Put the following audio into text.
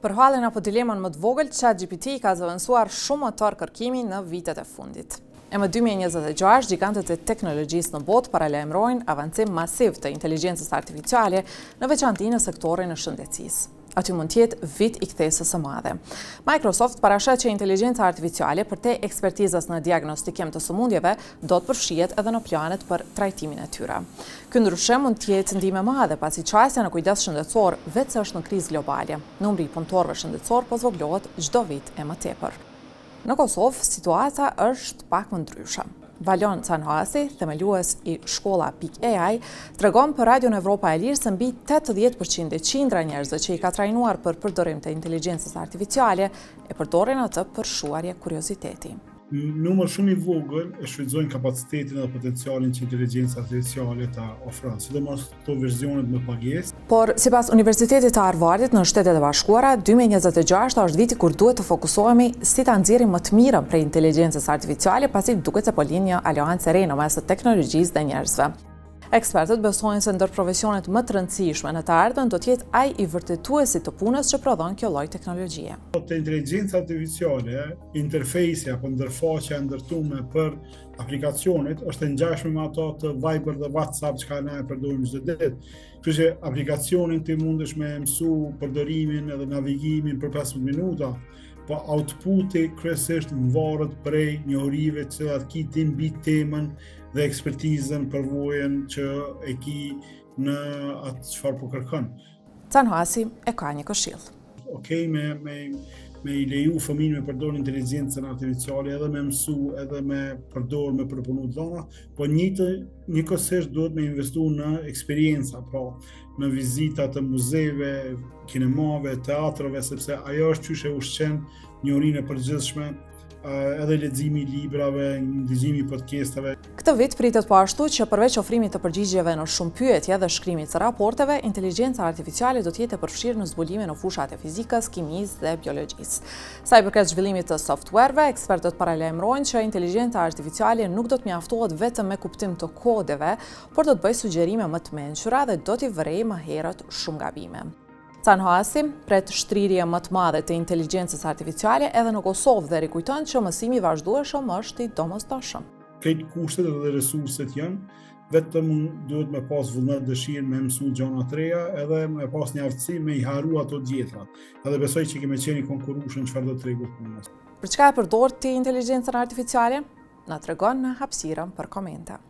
Për halin apo dilemën më të vogël, ChatGPT ka zëvendësuar shumë motor kërkimi në vitet e fundit. E më 2026, gjigantët e teknologjisë në botë paralajmërojnë avancim masiv të inteligjencës artificiale, në veçanti në sektorin e shëndetësisë. Aty mund t'jetë vit i kthesës së madhe. Microsoft parashet që inteligjenca artificiale për te ekspertizës në diagnostikim të sëmundjeve do të përfshihet edhe në planet për trajtimin e tyre. Ky ndryshim mund t'jetë ndihmë e madhe pasi qasja në kujdes shëndetësor vetë është në krizë globale. Numri i punëtorëve shëndetësor po zvogëlohet çdo vit e më tepër. Në Kosovë, situata është pak më ndryshe. Valon Canhasi, themelues i shkolla.ai, tregon për Radion Evropa e Lirë se mbi 80% e qindra njerëzve që i ka trajnuar për përdorim të inteligjencës artificiale e përdorin atë për shuarje kurioziteti. Numër shumë i vogël e shfrytëzojnë kapacitetin dhe potencialin që inteligjenca artificiale ta ofron, sidomos këto versionet me pagesë. Por sipas Universitetit të Harvardit në Shtetet e Bashkuara, 2026 është viti kur duhet të fokusohemi si ta nxjerrim më të mirën prej inteligjencës artificiale, pasi duket se po lind një aleancë e re në mes të teknologjisë dhe njerëzve. Ekspertët besojnë se ndër profesionet më të rëndësishme në të ardhmen do të jetë ai i vërtetuesit të punës që prodhon kjo lloj teknologjie. Te inteligjenca artificiale, interfejsi apo ndërfaqja e ndërtuar për aplikacionet është e ngjashme me ato të Viber dhe WhatsApp që ne e përdorim çdo ditë. Kështu që aplikacionin ti mundesh me mësu përdorimin edhe navigimin për 15 minuta, po outputi kryesisht varet prej njohurive që ti ti mbi temën dhe ekspertizën përvojën që e ki në atë çfarë po kërkon. Canhasi e ka një këshill. Okej, me i leju fëmijën me përdor inteligjencën artificiale edhe me mësu, edhe me përdor, me proponu dhona, po njëkohësisht duhet me investu në eksperjenca, pra në vizita të muzeve, kinemave, teatrave, sepse ajo është çështje ushqen njohurinë e përgjithshme, edhe leximi i librave, ndëgjimi i podcastave. Këtë vit pritet po ashtu që përveç ofrimit të përgjigjeve në shumë pyetje dhe shkrimit të raporteve, inteligjenca artificiale do të jetë e përfshirë në zbulime në fushat e fizikës, kimisë dhe biologjisë. Sa i përket zhvillimit të softwareve, ekspertët paralajmërojnë që inteligjenca artificiale nuk do të mjaftohet vetëm me kuptim të kodeve, por do të bëjë sugjerime më të mençura dhe do t'i vërejë më herët shumë gabime. Canhasi pret shtrirje më të madhe të inteligjencës artificiale edhe në Kosovë dhe rikujton që mësimi i vazhdueshëm është i domosdoshëm. Këto kushtet dhe resurset janë, vetëm duhet me pas vullnet, dëshirë me mësu gjëra të reja, edhe me pas një aftësi me i haru ato tjetrat. Edhe besoj që kemi qenë konkurrueshëm çfarë do të tregut punës. Për çka e përdor ti inteligjencën artificiale? Na tregon në hapësirën për komente.